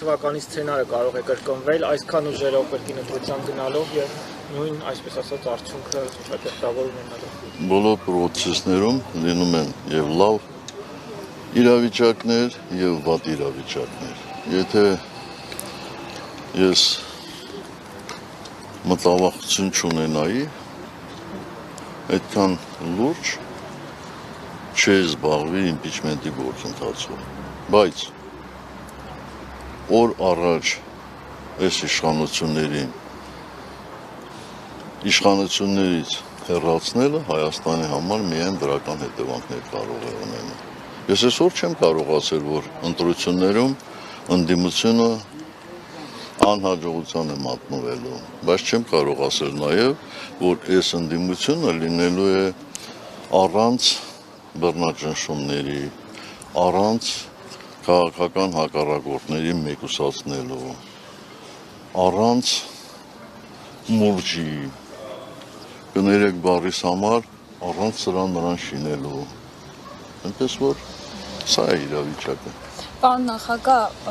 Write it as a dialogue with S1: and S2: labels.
S1: թվականի սցենարը կարող է կրկնվել, այսքան ուժերով կրկին ընտրության գնալով եւ նույն, այսպես ասած, արդյունքը ճակերտավոր ունենալով։
S2: Բոլոր պրոցեսներում լինում են եւ լավ իրավիճակներ եւ վատ իրավիճակներ։ Եթե ես մտավախություն չունենայի, այդքան լուրջ չի զբաղվի իմպիչմենտի գործընթացով, բայց օր առաջ այս իշխանություններից հեռացնելը Հայաստանի համար միայն դրական հետևանքներ կարող է ունենալ։ Ես այսօր չեմ կարող ասել, որ ընտրություններում ընդդիմությունը անհաջողության է մատնվելու, բայց չեմ կարող ասել նաև, որ այս ընդդիմությունը լինելու է առանց բռնաճնշումների, առանց քաղաքական հակառակորդների մեկուսացնելու, առանց մուրճի, կներեք բառիս համար, առանց նրան շինելու։ Այնպես որ սա է իրավիճակը։
S3: Պարոն նախագահ,